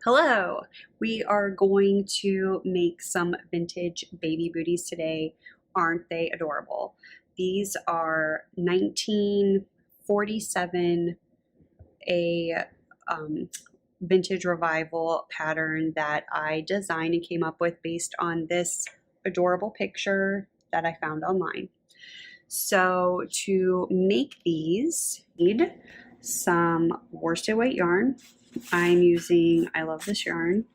Hello! We are going to make some vintage baby booties today. Aren't they adorable? These are 1947, a vintage revival pattern that I designed and came up with based on this adorable picture that I found online. So to make these, need some worsted weight yarn. I'm using, I love this yarn.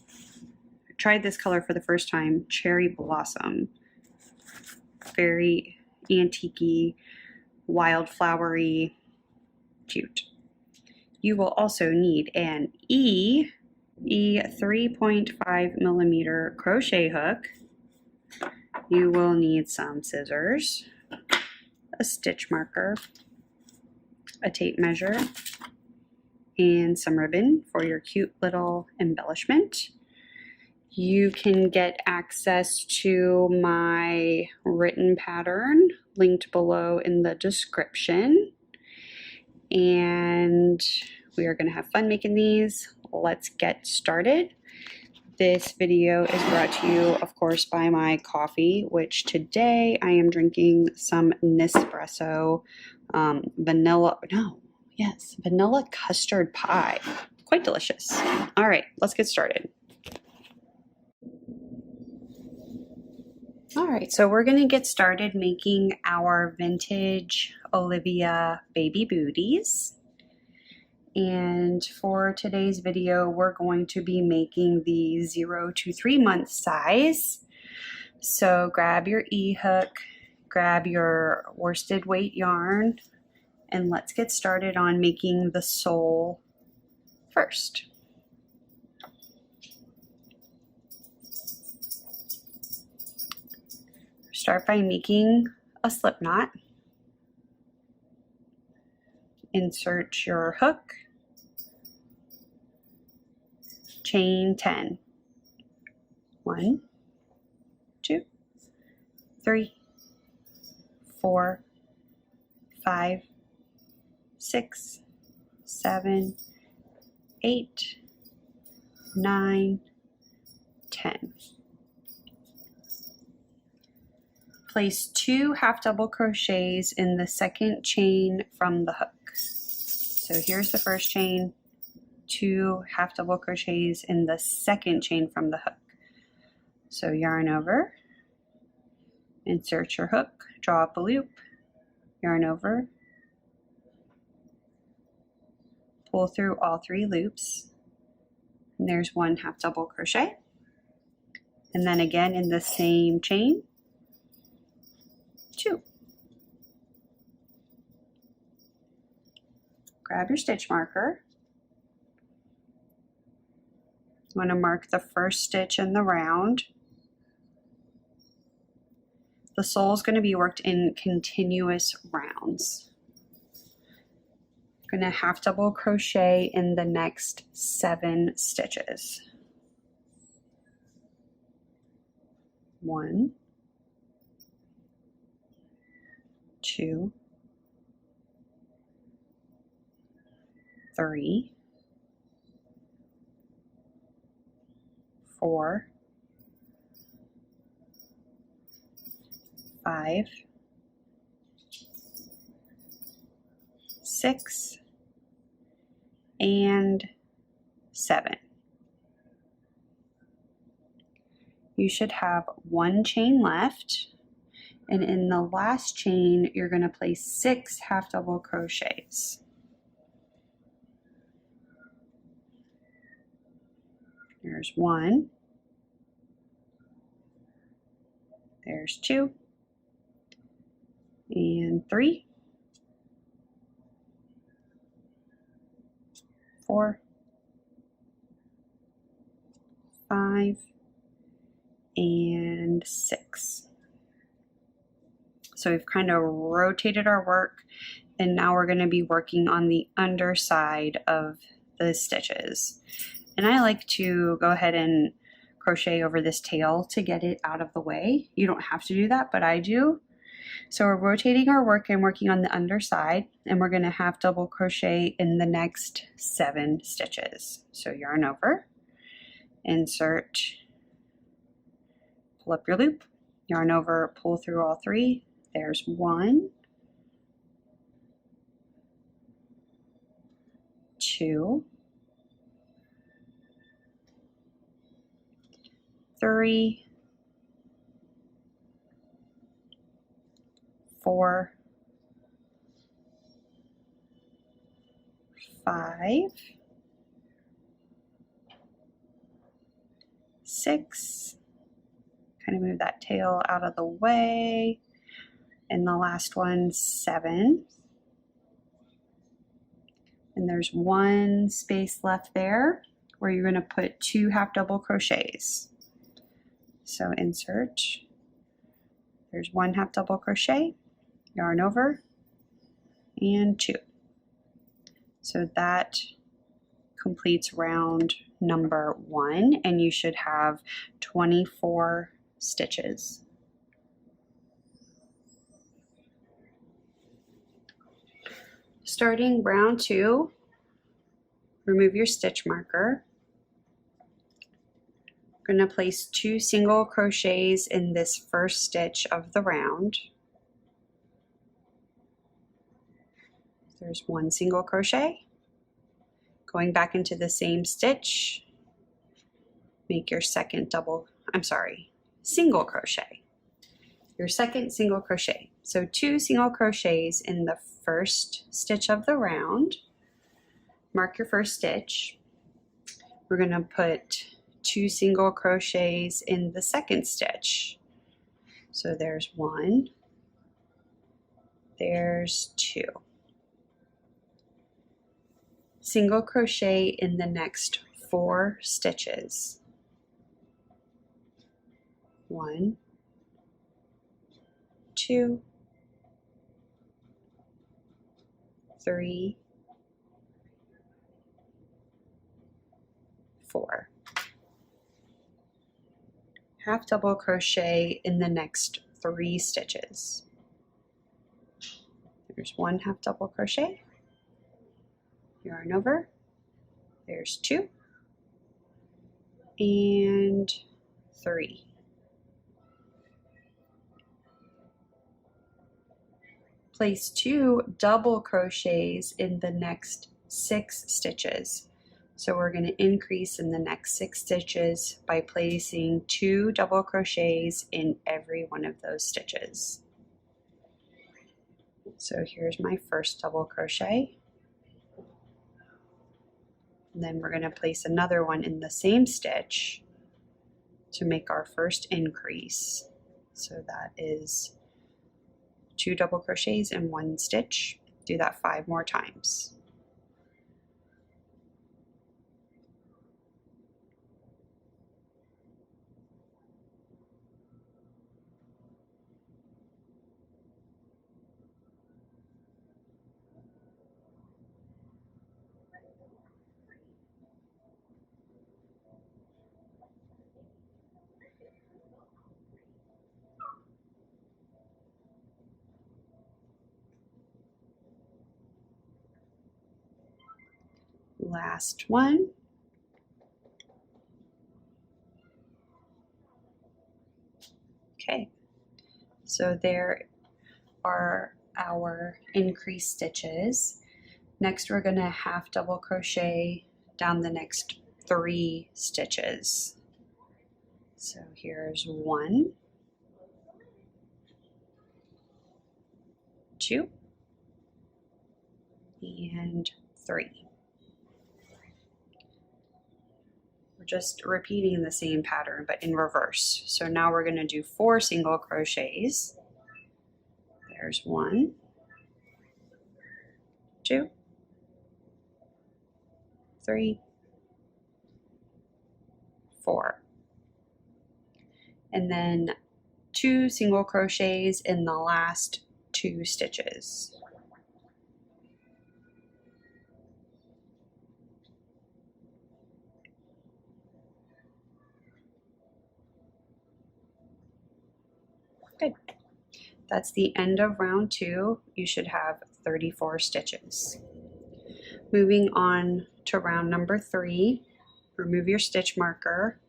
I tried this color for the first time, Cherry Blossom. Very antique-y, wildflowery, cute. You will also need an E 3.5 millimeter crochet hook. You will need some scissors, a stitch marker, a tape measure, and some ribbon for your cute little embellishment. You can get access to my written pattern linked below in the description. And we are going to have fun making these. Let's get started. This video is brought to you, of course, by my coffee, which today I am drinking some Nespresso vanilla custard pie. Quite delicious. All right, let's get started. All right, so we're going to get started making our vintage Olivia baby booties. And for today's video, we're going to be making the 0 to 3 month size. So grab your E-hook, grab your worsted weight yarn, and let's get started on making the sole first. Start by making a slip knot. Insert your hook, chain 10. 1, 2, 3, 4, 5, 6, 7, 8, 9, 10. Place 2 half double crochets in the second chain from the hook. So here's the first chain, 2 half double crochets in the second chain from the hook. So yarn over, insert your hook, draw up a loop, yarn over, pull through all 3 loops, and there's 1 half double crochet, and then again in the same chain, 2. Grab your stitch marker. You want to mark the first stitch in the round. The sole is going to be worked in continuous rounds. I'm going to half double crochet in the next 7 stitches. 1, 2, 3, 4, 5, 6, and 7. You should have 1 chain left, and in the last chain you're going to place 6 half double crochets. There's 1, there's 2, and 3, 4, 5, and 6. So we've kind of rotated our work, and now we're going to be working on the underside of the stitches. And I like to go ahead and crochet over this tail to get it out of the way. You don't have to do that, but I do. So we're rotating our work and working on the underside, and we're going to half double crochet in the next 7 stitches. So yarn over, insert, pull up your loop, yarn over, pull through all 3. There's 1, 2, 3, 4, 5, 6, kind of move that tail out of the way, and the last one, 7. And there's 1 space left there where you're going to put 2 half double crochets. So insert, there's 1 half double crochet, yarn over, and 2. So that completes round number 1, and you should have 24 stitches. Starting round 2, remove your stitch marker. I'm going to place 2 single crochets in this first stitch of the round. There's 1 single crochet. Going back into the same stitch, make your single crochet. Your second single crochet. So 2 single crochets in the first stitch of the round. Mark your first stitch. We're going to put 2 single crochets in the second stitch. So there's 1, there's 2. Single crochet in the next 4 stitches. 1, 2, 3, 4. Half double crochet in the next 3 stitches. There's 1 half double crochet, yarn over, there's 2, and 3. Place 2 double crochets in the next 6 stitches. So we're going to increase in the next 6 stitches by placing 2 double crochets in every one of those stitches. So here's my first double crochet. And then we're going to place another one in the same stitch to make our first increase. So that is 2 double crochets in 1 stitch. Do that 5 more times. Last one. Okay, so there are our increased stitches. Next we're going to half double crochet down the next 3 stitches. So here's 1, 2, and 3. We're just repeating the same pattern but in reverse. So now we're going to do 4 single crochets. There's 1, 2, 3, 4. And then 2 single crochets in the last 2 stitches. Good. That's the end of round 2. You should have 34 stitches. Moving on to round number 3, remove your stitch marker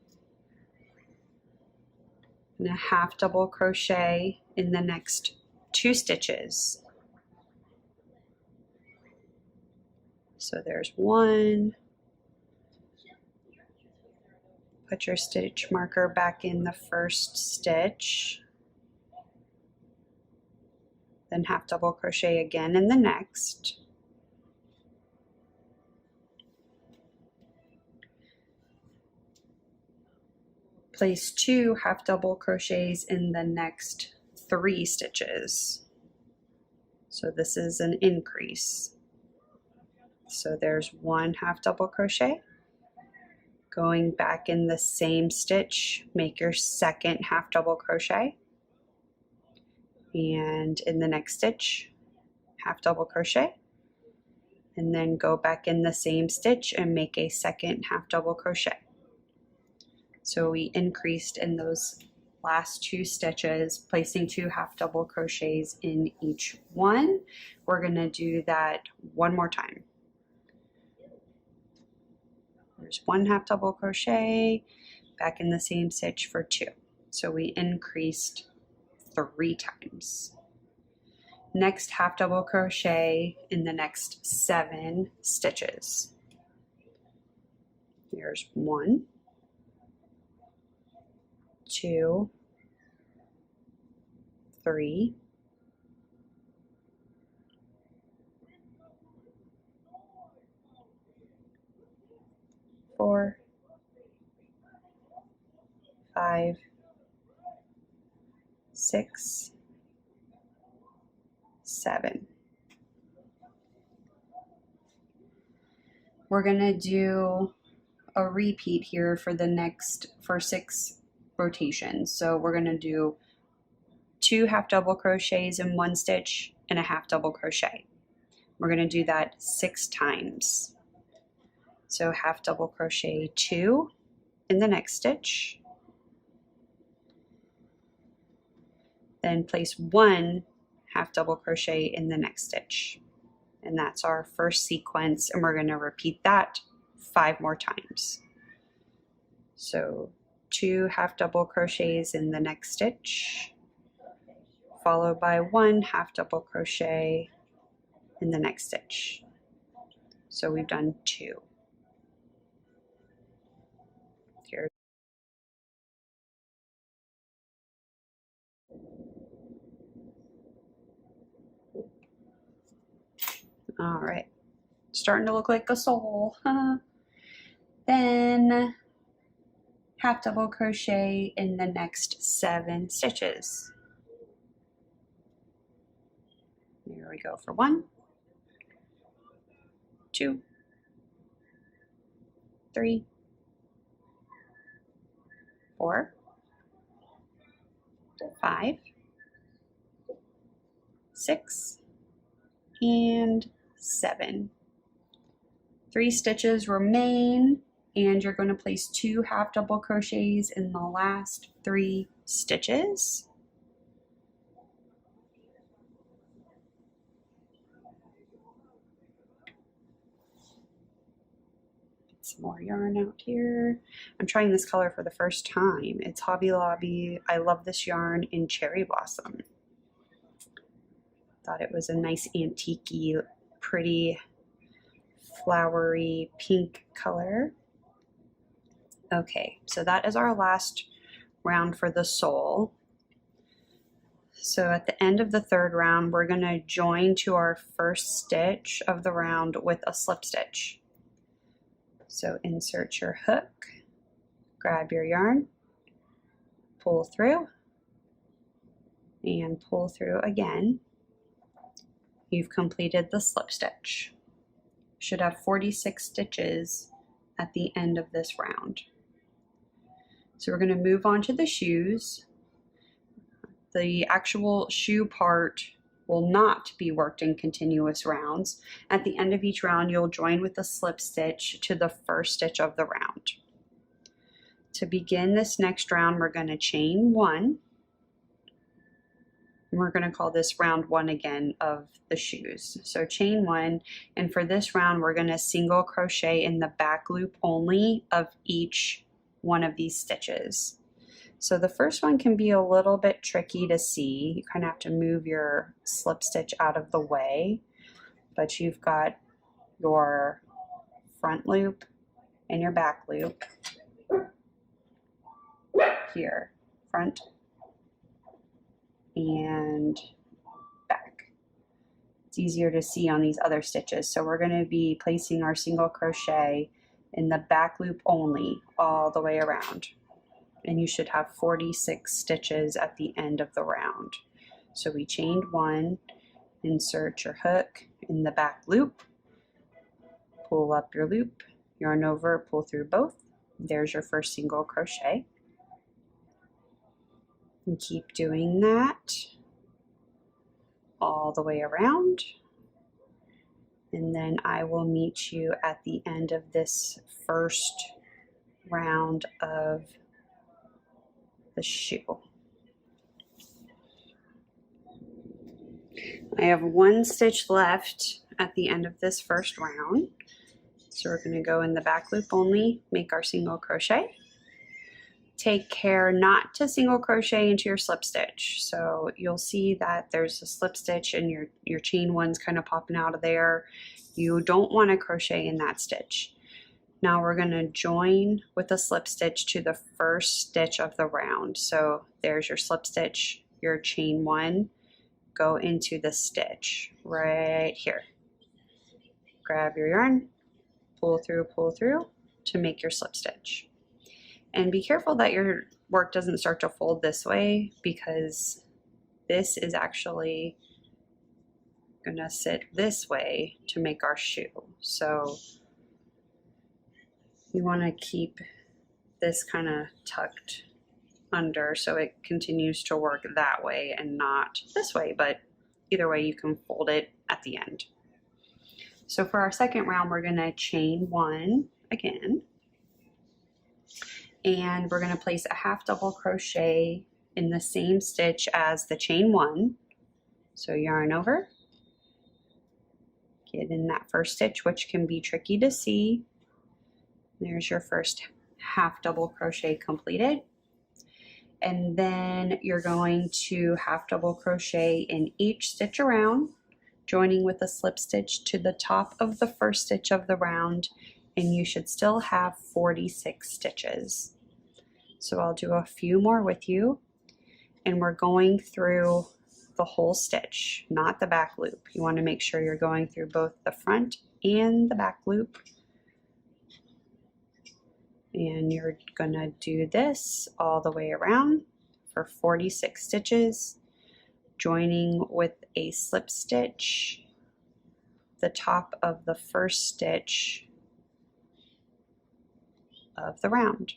and a half double crochet in the next 2 stitches. So there's 1. Put your stitch marker back in the first stitch. Then half double crochet again in the next. Place 2 half double crochets in the next 3 stitches. So this is an increase. So there's 1 half double crochet. Going back in the same stitch, make your second half double crochet. And in the next stitch, half double crochet. And then go back in the same stitch and make a second half double crochet. So we increased in those last 2 stitches, placing 2 half double crochets in each one. We're going to do that one more time. There's 1 half double crochet, back in the same stitch for 2. So we increased 3 times. Next half double crochet in the next 7 stitches. There's 1, 2, 3, 4, 5, 6, 7. We're going to do a repeat here for 6 rotations. So we're going to do 2 half double crochets in 1 stitch and a half double crochet. We're going to do that 6 times. So half double crochet 2 in the next stitch, then place 1 half double crochet in the next stitch, and that's our first sequence, and we're going to repeat that 5 more times. So 2 half double crochets in the next stitch, followed by 1 half double crochet in the next stitch. So we've done 2. Here. All right, starting to look like a soul. Then half double crochet in the next 7 stitches. There we go for 1, 2, 3, 4, 5, 6, and 7. 3 stitches remain, and you're going to place 2 half double crochets in the last 3 stitches. Some more yarn out here. I'm trying this color for the first time. It's Hobby Lobby. I love this yarn in Cherry Blossom. Thought it was a nice antique-y, pretty flowery pink color. Okay, so that is our last round for the sole. So at the end of the 3rd round, we're going to join to our first stitch of the round with a slip stitch. So insert your hook, grab your yarn, pull through, and pull through again. You've completed the slip stitch. Should have 46 stitches at the end of this round. So we're going to move on to the shoes. The actual shoe part will not be worked in continuous rounds. At the end of each round, you'll join with a slip stitch to the first stitch of the round. To begin this next round, we're going to chain 1, And we're going to call this round 1 again of the shoes. So chain 1, and for this round we're going to single crochet in the back loop only of each one of these stitches. So the first one can be a little bit tricky to see. You kind of have to move your slip stitch out of the way, but you've got your front loop and your back loop here, front and back. It's easier to see on these other stitches. So we're going to be placing our single crochet in the back loop only all the way around. And you should have 46 stitches at the end of the round. So we chained 1, insert your hook in the back loop, pull up your loop, yarn over, pull through both. There's your first single crochet. And keep doing that all the way around. And then I will meet you at the end of this first round of the shoe. I have 1 stitch left at the end of this first round. So we're going to go in the back loop only, make our single crochet. Take care not to single crochet into your slip stitch. So you'll see that there's a slip stitch and your chain 1's kind of popping out of there. You don't want to crochet in that stitch. Now we're going to join with a slip stitch to the first stitch of the round. So there's your slip stitch, your chain 1, go into the stitch right here. Grab your yarn, pull through to make your slip stitch. And be careful that your work doesn't start to fold this way, because this is actually going to sit this way to make our shoe. So you want to keep this kind of tucked under so it continues to work that way and not this way, but either way you can fold it at the end. So for our second round we're going to chain 1 again, and we're going to place a half double crochet in the same stitch as the chain 1. So yarn over, get in that first stitch, which can be tricky to see. There's your first half double crochet completed. And then you're going to half double crochet in each stitch around, joining with a slip stitch to the top of the first stitch of the round, and you should still have 46 stitches. So I'll do a few more with you, and we're going through the whole stitch, not the back loop. You want to make sure you're going through both the front and the back loop. And you're gonna do this all the way around for 46 stitches, joining with a slip stitch the top of the first stitch of the round.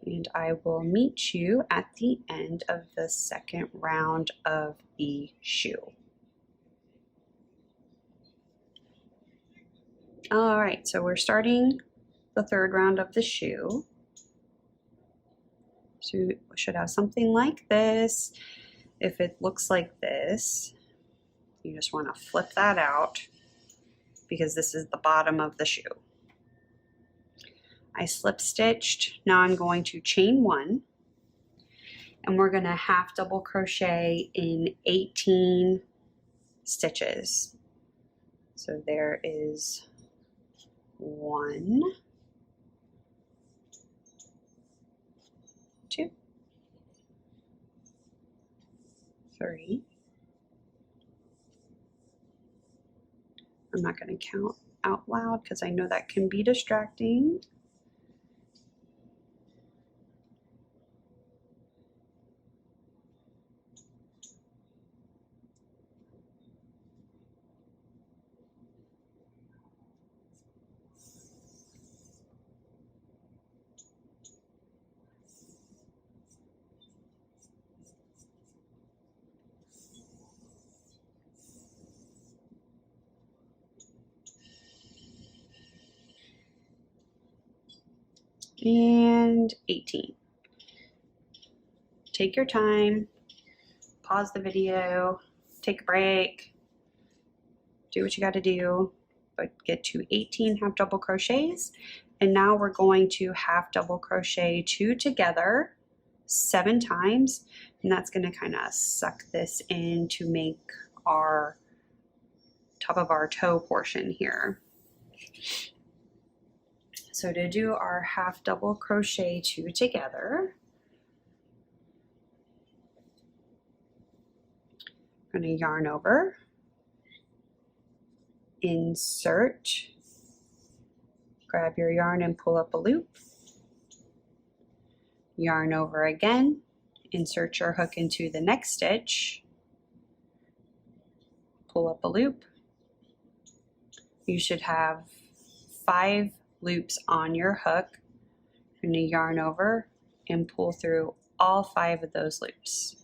And I will meet you at the end of the second round of the shoe. All right, so we're starting the third round of the shoe. So we should have something like this. If it looks like this, you just want to flip that out, because this is the bottom of the shoe. I slip stitched. Now I'm going to chain 1, and we're going to half double crochet in 18 stitches. So there is 1, 2, 3. I'm not going to count out loud because I know that can be distracting. And 18. Take your time, pause the video, take a break, do what you got to do, but get to 18 half double crochets. And now we're going to half double crochet 2 together 7 times, and that's going to kind of suck this in to make our top of our toe portion here. So to do our half double crochet 2 together, I'm going to yarn over, insert, grab your yarn and pull up a loop, yarn over again, insert your hook into the next stitch, pull up a loop. You should have 5 loops on your hook. You're going to yarn over and pull through all 5 of those loops.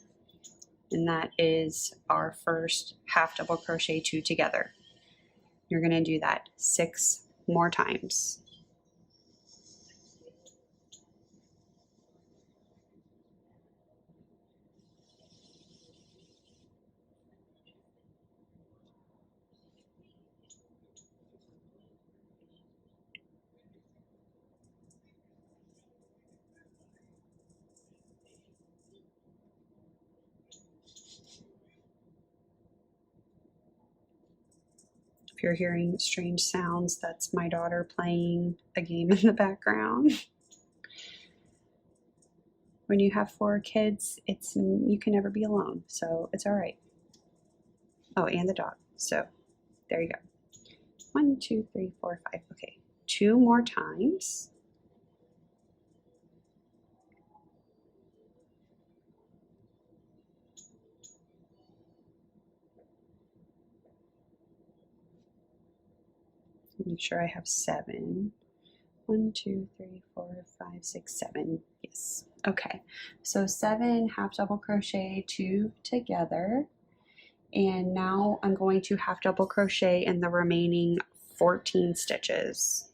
And that is our first half double crochet 2 together. You're going to do that 6 more times. If you're hearing strange sounds, that's my daughter playing a game in the background. When you have 4 kids, you can never be alone, so it's all right. Oh, and the dog. So there you go. 1, 2, 3, 4, 5. Okay, 2 more times. Make sure I have 7. 1, 2, 3, 4, 5, 6, 7. Yes. Okay. So 7 half double crochet 2 together. And now I'm going to half double crochet in the remaining 14 stitches.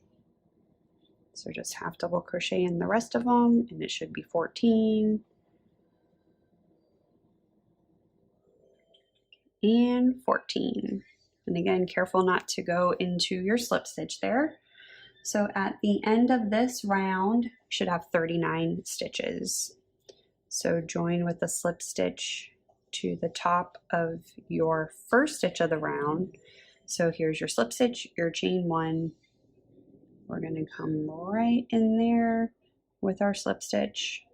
So just half double crochet in the rest of them, and it should be 14. And 14. And again, careful not to go into your slip stitch there. So at the end of this round, you should have 39 stitches. So join with a slip stitch to the top of your first stitch of the round. So here's your slip stitch, your chain 1. We're going to come right in there with our slip stitch.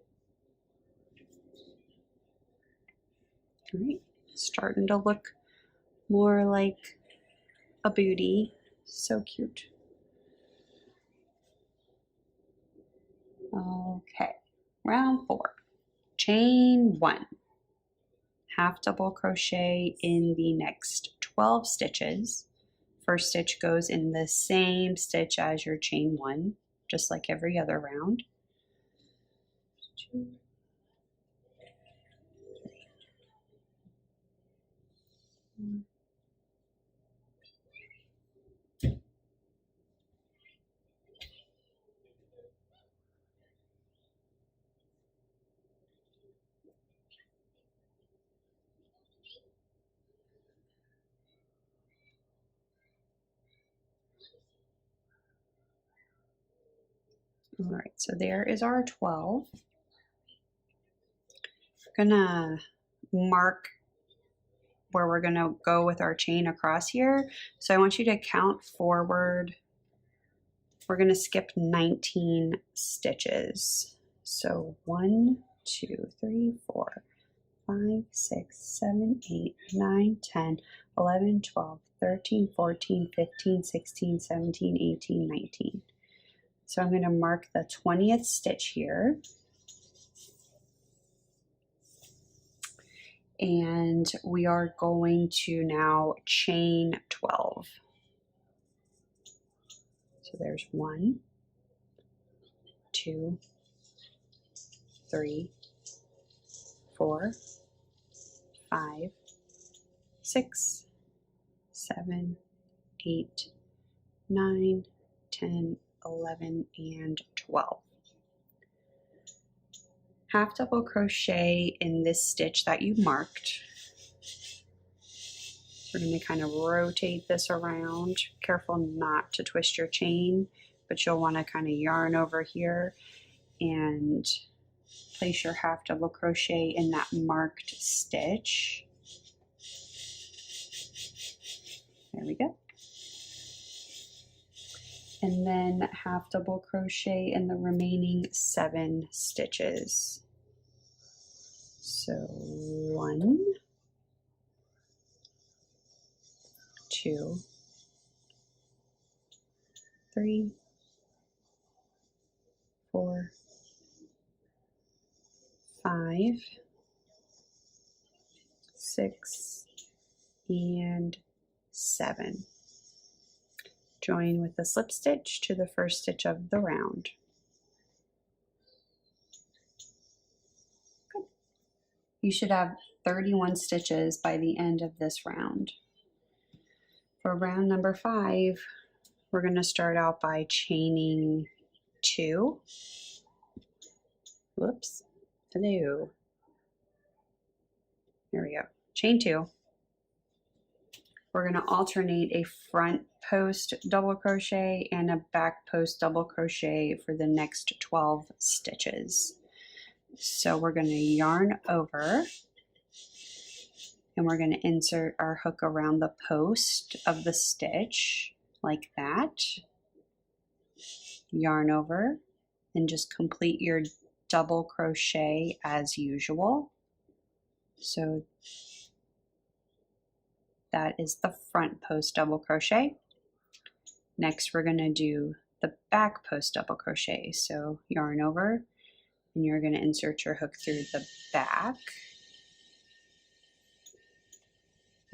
All right, starting to look more like a booty. So cute. Okay, round 4. Chain 1. Half double crochet in the next 12 stitches. First stitch goes in the same stitch as your chain 1, just like every other round. 2, 3, 4. All right, so there is our 12. We're gonna mark where we're gonna go with our chain across here. So I want you to count forward. We're gonna skip 19 stitches. So 1, 2, 3, 4, 5, 6, 7, 8, 9, 10, 11, 12, 13, 14, 15, 16, 17, 18, 19. So I'm going to mark the 20th stitch here. And we are going to now chain 12. So there's 1, 2, 3, 4, 5, 6, 7, 8, 9, 10, 11, and 12. half double crochet in this stitch that you marked. So we're going to kind of rotate this around. Careful not to twist your chain, but you'll want to kind of yarn over here and place your half double crochet in that marked stitch. There we go. And then half double crochet in the remaining 7 stitches. So 1, 2, 3, 4, 5, 6, and 7. Join with the slip stitch to the first stitch of the round. Good. You should have 31 stitches by the end of this round. For round number 5, we're going to start out by chaining 2. Whoops. Hello. There we go. Chain 2. We're going to alternate a front post double crochet and a back post double crochet for the next 12 stitches. So we're going to yarn over and we're going to insert our hook around the post of the stitch like that. Yarn over and just complete your double crochet as usual. So that is the front post double crochet. Next, we're going to do the back post double crochet. So yarn over and you're going to insert your hook through the back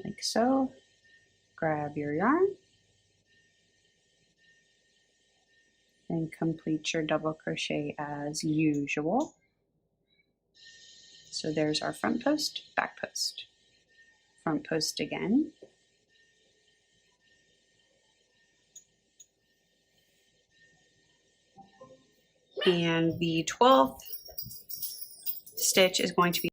like so. Grab your yarn and complete your double crochet as usual. So there's our front post, back post. Front post again. And the 12th stitch is going to be